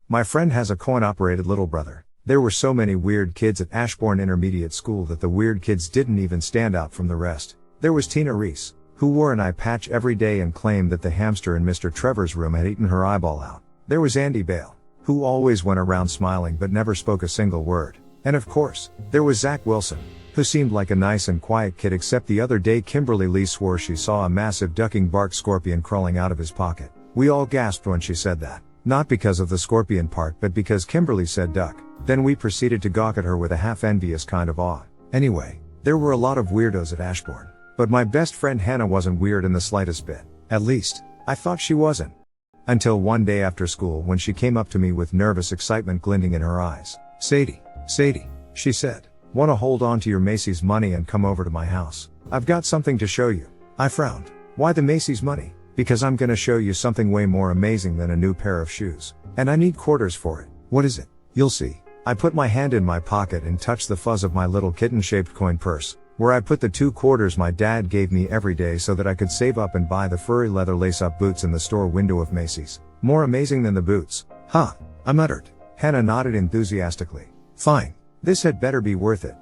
My friend has a coin-operated little brother. There were so many weird kids at Ashbourne Intermediate School that the weird kids didn't even stand out from the rest. There was Tina Reese, who wore an eye patch every day and claimed that the hamster in Mr. Trevor's room had eaten her eyeball out. There was Andy Bale, who always went around smiling but never spoke a single word. And of course, there was Zach Wilson, who seemed like a nice and quiet kid, except the other day Kimberly Lee swore she saw a massive ducking bark scorpion crawling out of his pocket. We all gasped when she said that. Not because of the scorpion part, but because Kimberly said duck. Then we proceeded to gawk at her with a half-envious kind of awe. Anyway, there were a lot of weirdos at Ashbourne. But my best friend Hannah wasn't weird in the slightest bit. At least, I thought she wasn't. Until one day after school when she came up to me with nervous excitement glinting in her eyes. Sadie, she said, wanna hold on to your Macy's money and come over to my house? I've got something to show you. I frowned. Why the Macy's money? Because I'm gonna show you something way more amazing than a new pair of shoes. And I need quarters for it. What is it? You'll see. I put my hand in my pocket and touched the fuzz of my little kitten-shaped coin purse, where I put the 2 quarters my dad gave me every day so that I could save up and buy the furry leather lace-up boots in the store window of Macy's. More amazing than the boots. Huh, I muttered. Hannah nodded enthusiastically. Fine. This had better be worth it.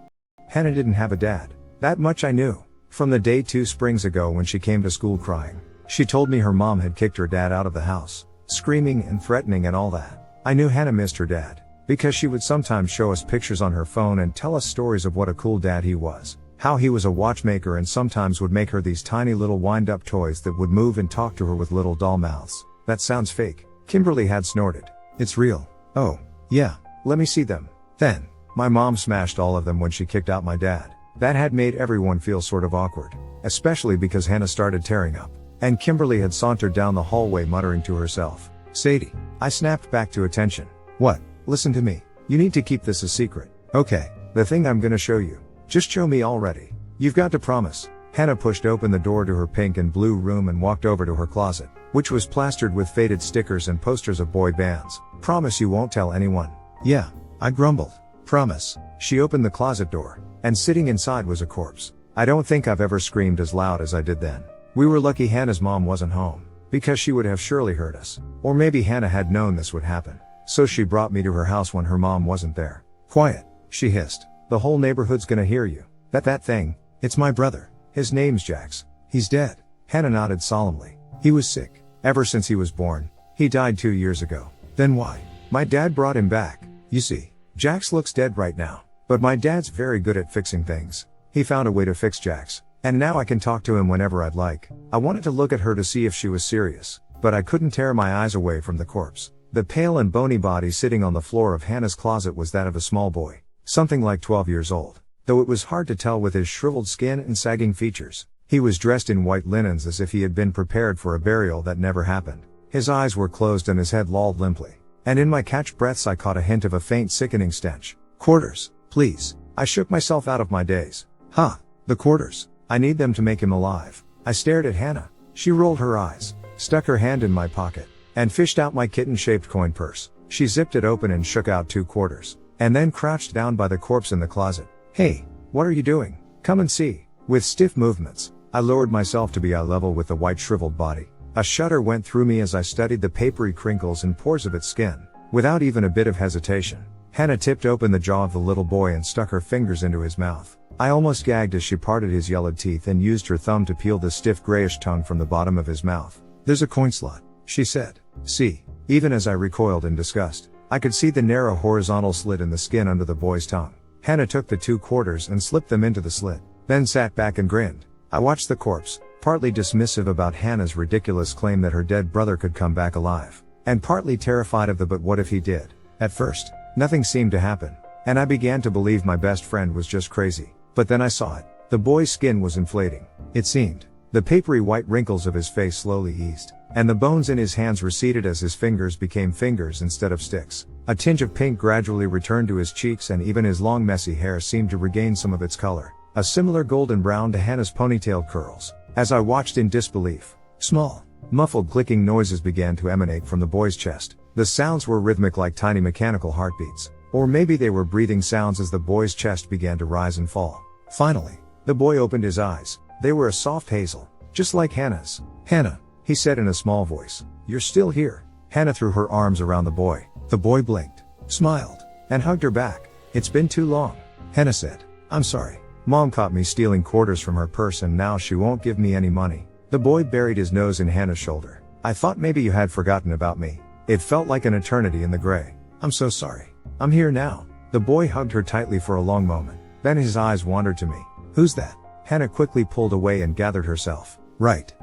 Hannah didn't have a dad. That much I knew. From the day 2 springs ago when she came to school crying. She told me her mom had kicked her dad out of the house, screaming and threatening and all that. I knew Hannah missed her dad, because she would sometimes show us pictures on her phone and tell us stories of what a cool dad he was. How he was a watchmaker and sometimes would make her these tiny little wind-up toys that would move and talk to her with little doll mouths. That sounds fake. Kimberly had snorted. It's real. Oh, yeah, let me see them. Then, my mom smashed all of them when she kicked out my dad. That had made everyone feel sort of awkward, especially because Hannah started tearing up. And Kimberly had sauntered down the hallway muttering to herself. Sadie. I snapped back to attention. What? Listen to me. You need to keep this a secret. Okay, the thing I'm gonna show you. Just show me already. You've got to promise. Hannah pushed open the door to her pink and blue room and walked over to her closet, which was plastered with faded stickers and posters of boy bands. Promise you won't tell anyone. Yeah, I grumbled. Promise. She opened the closet door, and sitting inside was a corpse. I don't think I've ever screamed as loud as I did then. We were lucky Hannah's mom wasn't home, because she would have surely heard us. Or maybe Hannah had known this would happen, so she brought me to her house when her mom wasn't there. Quiet, she hissed. The whole neighborhood's gonna hear you. That thing, it's my brother. His name's Jax. He's dead. Hannah nodded solemnly. He was sick. Ever since he was born. He died 2 years ago. Then why? My dad brought him back. You see, Jax looks dead right now. But my dad's very good at fixing things. He found a way to fix Jax. And now I can talk to him whenever I'd like. I wanted to look at her to see if she was serious, but I couldn't tear my eyes away from the corpse. The pale and bony body sitting on the floor of Hannah's closet was that of a small boy, something like 12 years old, though it was hard to tell with his shriveled skin and sagging features. He was dressed in white linens as if he had been prepared for a burial that never happened. His eyes were closed and his head lolled limply. And in my catch breaths I caught a hint of a faint sickening stench. Quarters, please. I shook myself out of my daze. Huh, the quarters. I need them to make him alive. I stared at Hannah. She rolled her eyes, stuck her hand in my pocket, and fished out my kitten-shaped coin purse. She zipped it open and shook out 2 quarters, and then crouched down by the corpse in the closet. Hey, what are you doing? Come and see. With stiff movements, I lowered myself to be eye level with the white shriveled body. A shudder went through me as I studied the papery crinkles and pores of its skin. Without even a bit of hesitation, Hannah tipped open the jaw of the little boy and stuck her fingers into his mouth. I almost gagged as she parted his yellowed teeth and used her thumb to peel the stiff grayish tongue from the bottom of his mouth. There's a coin slot, she said. See. Even as I recoiled in disgust, I could see the narrow horizontal slit in the skin under the boy's tongue. Hannah took the 2 quarters and slipped them into the slit, then sat back and grinned. I watched the corpse, partly dismissive about Hannah's ridiculous claim that her dead brother could come back alive, and partly terrified of the but what if he did. At first, nothing seemed to happen, and I began to believe my best friend was just crazy. But then I saw it. The boy's skin was inflating. It seemed. The papery white wrinkles of his face slowly eased, and the bones in his hands receded as his fingers became fingers instead of sticks. A tinge of pink gradually returned to his cheeks and even his long messy hair seemed to regain some of its color, a similar golden brown to Hannah's ponytail curls. As I watched in disbelief, small, muffled clicking noises began to emanate from the boy's chest. The sounds were rhythmic like tiny mechanical heartbeats. Or maybe they were breathing sounds as the boy's chest began to rise and fall. Finally, the boy opened his eyes. They were a soft hazel, just like Hannah's. Hannah, he said in a small voice. You're still here. Hannah threw her arms around the boy. The boy blinked, smiled, and hugged her back. It's been too long. Hannah said, I'm sorry. Mom caught me stealing quarters from her purse and now she won't give me any money. The boy buried his nose in Hannah's shoulder. I thought maybe you had forgotten about me. It felt like an eternity in the gray. I'm so sorry. I'm here now. The boy hugged her tightly for a long moment. Then his eyes wandered to me. Who's that? Hannah quickly pulled away and gathered herself. Right.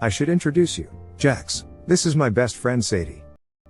I should introduce you. Jax. This is my best friend Sadie.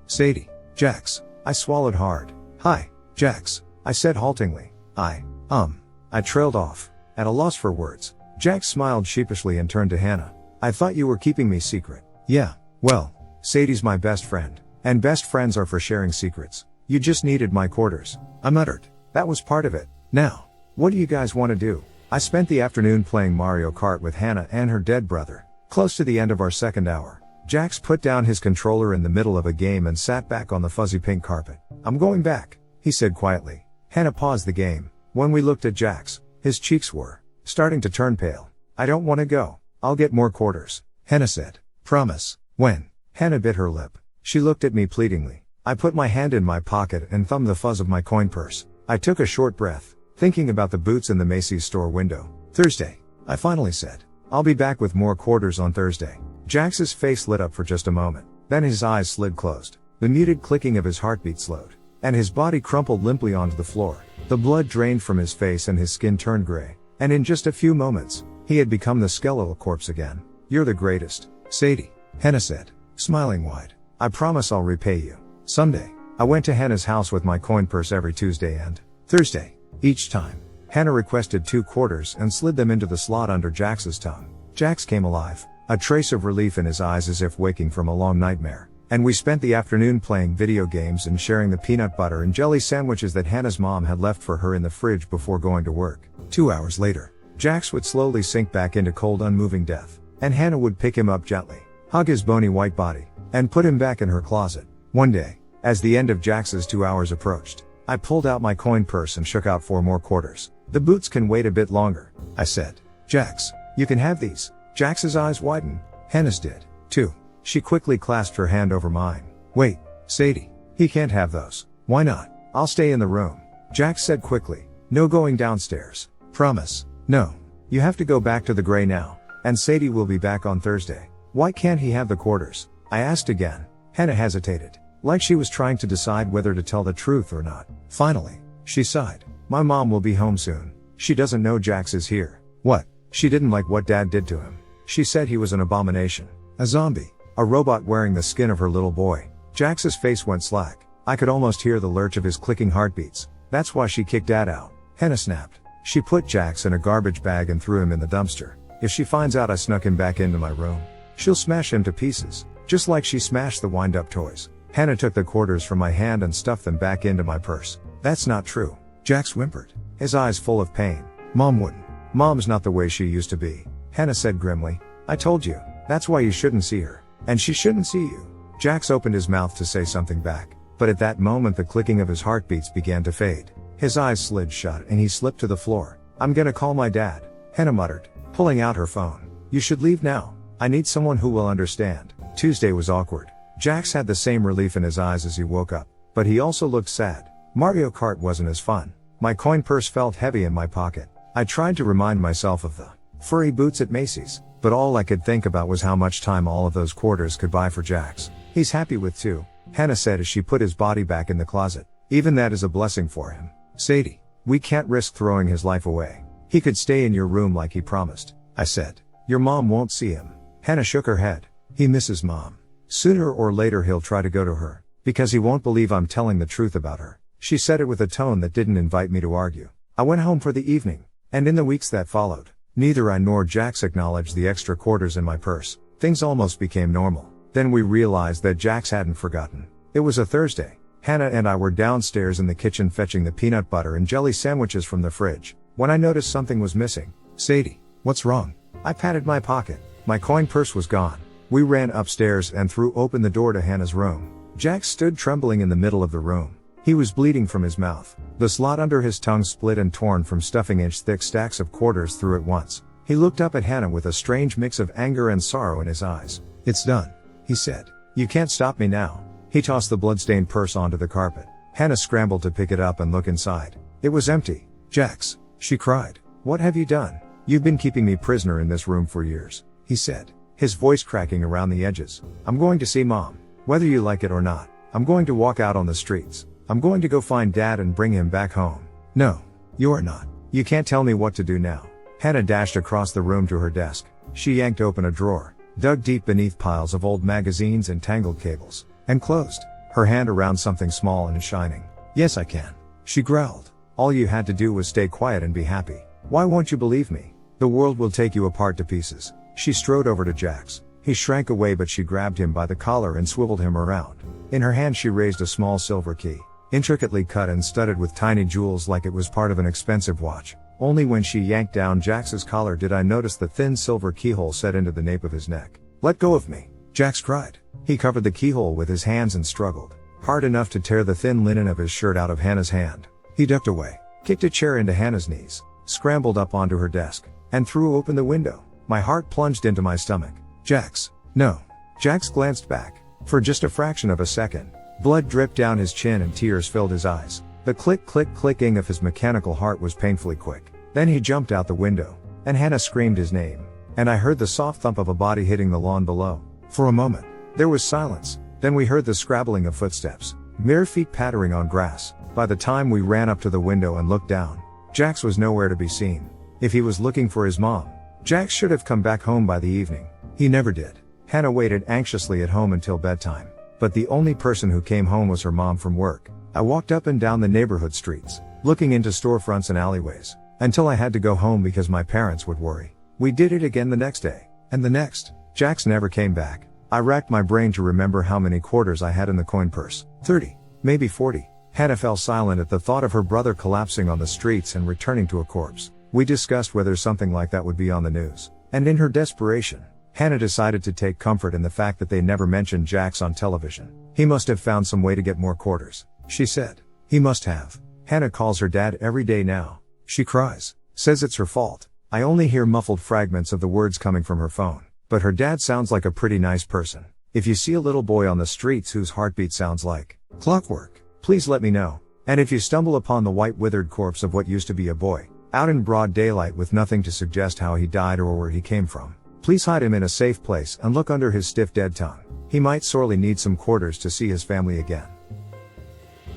Sadie. Jax. I swallowed hard. Hi, Jax. I said haltingly. I trailed off, at a loss for words. Jax smiled sheepishly and turned to Hannah. I thought you were keeping me secret. Yeah, well, Sadie's my best friend. And best friends are for sharing secrets. You just needed my quarters. I muttered. That was part of it. Now, what do you guys want to do? I spent the afternoon playing Mario Kart with Hannah and her dead brother. Close to the end of our second hour, Jax put down his controller in the middle of a game and sat back on the fuzzy pink carpet. I'm going back, he said quietly. Hannah paused the game. When we looked at Jax, his cheeks were starting to turn pale. I don't want to go. I'll get more quarters, Hannah said. Promise. When? Hannah bit her lip. She looked at me pleadingly. I put my hand in my pocket and thumbed the fuzz of my coin purse. I took a short breath, thinking about the boots in the Macy's store window. Thursday, I finally said. I'll be back with more quarters on Thursday. Jax's face lit up for just a moment. Then his eyes slid closed. The muted clicking of his heartbeat slowed. And his body crumpled limply onto the floor. The blood drained from his face and his skin turned gray. And in just a few moments, he had become the skeletal corpse again. You're the greatest, Sadie, Hannah said, smiling wide. I promise I'll repay you. Someday. I went to Hannah's house with my coin purse every Tuesday and Thursday. Each time, Hannah requested 2 quarters and slid them into the slot under Jax's tongue. Jax came alive, a trace of relief in his eyes as if waking from a long nightmare. And we spent the afternoon playing video games and sharing the peanut butter and jelly sandwiches that Hannah's mom had left for her in the fridge before going to work. 2 hours later, Jax would slowly sink back into cold, unmoving death, and Hannah would pick him up gently, hug his bony white body, and put him back in her closet. One day, as the end of Jax's 2 hours approached, I pulled out my coin purse and shook out 4 more quarters. The boots can wait a bit longer, I said. Jax, you can have these. Jax's eyes widened. Hannah's did, too. She quickly clasped her hand over mine. Wait, Sadie. He can't have those. Why not? I'll stay in the room. Jax said quickly. No going downstairs. Promise. No. You have to go back to the gray now. And Sadie will be back on Thursday. Why can't he have the quarters? I asked again. Hannah hesitated, like she was trying to decide whether to tell the truth or not. Finally, she sighed. My mom will be home soon. She doesn't know Jax is here. What? She didn't like what Dad did to him. She said he was an abomination. A zombie. A robot wearing the skin of her little boy. Jax's face went slack. I could almost hear the lurch of his clicking heartbeats. That's why she kicked Dad out. Hannah snapped. She put Jax in a garbage bag and threw him in the dumpster. If she finds out I snuck him back into my room, she'll smash him to pieces, just like she smashed the wind-up toys. Hannah took the quarters from my hand and stuffed them back into my purse. That's not true. Jax whimpered, his eyes full of pain. Mom wouldn't. Mom's not the way she used to be, Hannah said grimly. I told you. That's why you shouldn't see her. And she shouldn't see you. Jax opened his mouth to say something back, but at that moment the clicking of his heartbeats began to fade. His eyes slid shut and he slipped to the floor. I'm gonna call my dad, Hannah muttered, pulling out her phone. You should leave now. I need someone who will understand. Tuesday was awkward. Jax had the same relief in his eyes as he woke up, but he also looked sad. Mario Kart wasn't as fun. My coin purse felt heavy in my pocket. I tried to remind myself of the furry boots at Macy's, but all I could think about was how much time all of those quarters could buy for Jax. He's happy with 2, Hannah said as she put his body back in the closet. Even that is a blessing for him. Sadie, we can't risk throwing his life away. He could stay in your room like he promised, I said. Your mom won't see him. Hannah shook her head. He misses Mom. Sooner or later he'll try to go to her, because he won't believe I'm telling the truth about her. She said it with a tone that didn't invite me to argue. I went home for the evening, and in the weeks that followed, neither I nor Jax acknowledged the extra quarters in my purse. Things almost became normal. Then we realized that Jax hadn't forgotten. It was a Thursday. Hannah and I were downstairs in the kitchen fetching the peanut butter and jelly sandwiches from the fridge, when I noticed something was missing. Sadie, what's wrong? I patted my pocket. My coin purse was gone. We ran upstairs and threw open the door to Hannah's room. Jax stood trembling in the middle of the room. He was bleeding from his mouth. The slot under his tongue split and torn from stuffing inch-thick stacks of quarters through at once. He looked up at Hannah with a strange mix of anger and sorrow in his eyes. It's done, he said. You can't stop me now. He tossed the bloodstained purse onto the carpet. Hannah scrambled to pick it up and look inside. It was empty. "Jax," she cried. "What have you done? You've been keeping me prisoner in this room for years," he said, his voice cracking around the edges. "I'm going to see Mom. Whether you like it or not. I'm going to walk out on the streets. I'm going to go find Dad and bring him back home." "No. You're not. You can't tell me what to do now." Hannah dashed across the room to her desk. She yanked open a drawer, dug deep beneath piles of old magazines and tangled cables, and closed her hand around something small and shining. "Yes, I can," she growled. "All you had to do was stay quiet and be happy. Why won't you believe me? The world will take you apart to pieces." She strode over to Jax. He shrank away, but she grabbed him by the collar and swiveled him around. In her hand she raised a small silver key, intricately cut and studded with tiny jewels like it was part of an expensive watch. Only when she yanked down Jax's collar did I notice the thin silver keyhole set into the nape of his neck. "Let go of me," Jax cried. He covered the keyhole with his hands and struggled hard enough to tear the thin linen of his shirt out of Hannah's hand. He ducked away, kicked a chair into Hannah's knees, scrambled up onto her desk, and threw open the window. My heart plunged into my stomach. "Jax, no." Jax glanced back. For just a fraction of a second, blood dripped down his chin and tears filled his eyes. The clicking of his mechanical heart was painfully quick. Then he jumped out the window, and Hannah screamed his name, and I heard the soft thump of a body hitting the lawn below. For a moment, there was silence. Then we heard the scrabbling of footsteps, mere feet pattering on grass. By the time we ran up to the window and looked down, Jax was nowhere to be seen. If he was looking for his mom, Jax should have come back home by the evening. He never did. Hannah waited anxiously at home until bedtime, but the only person who came home was her mom from work. I walked up and down the neighborhood streets, looking into storefronts and alleyways, until I had to go home because my parents would worry. We did it again the next day, and the next. Jax never came back. I racked my brain to remember how many quarters I had in the coin purse. 30, maybe 40. Hannah fell silent at the thought of her brother collapsing on the streets and returning to a corpse. We discussed whether something like that would be on the news. And in her desperation, Hannah decided to take comfort in the fact that they never mentioned Jax on television. "He must have found some way to get more quarters," she said. "He must have." Hannah calls her dad every day now. She cries, says it's her fault. I only hear muffled fragments of the words coming from her phone. But her dad sounds like a pretty nice person. If you see a little boy on the streets whose heartbeat sounds like clockwork, please let me know. And if you stumble upon the white withered corpse of what used to be a boy, out in broad daylight with nothing to suggest how he died or where he came from, please hide him in a safe place and look under his stiff dead tongue. He might sorely need some quarters to see his family again.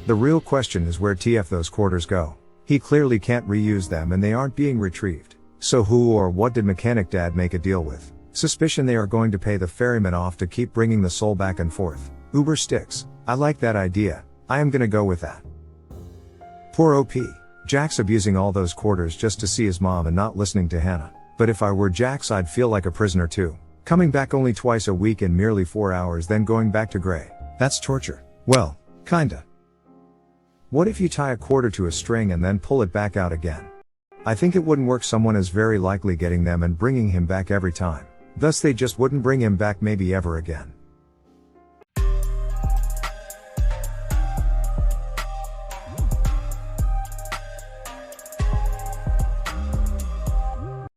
The real question is where TF those quarters go. He clearly can't reuse them and they aren't being retrieved. So who or what did Mechanic Dad make a deal with? Suspicion they are going to pay the ferryman off to keep bringing the soul back and forth. Uber sticks. I like that idea. I am gonna go with that. Poor OP. Jax abusing all those quarters just to see his mom and not listening to Hannah. But if I were Jax, I'd feel like a prisoner too. Coming back only twice a week in merely 4 hours, then going back to gray. That's torture. Well, kinda. What if you tie a quarter to a string and then pull it back out again? I think it wouldn't work. Someone is very likely getting them and bringing him back every time. Thus they just wouldn't bring him back maybe ever again.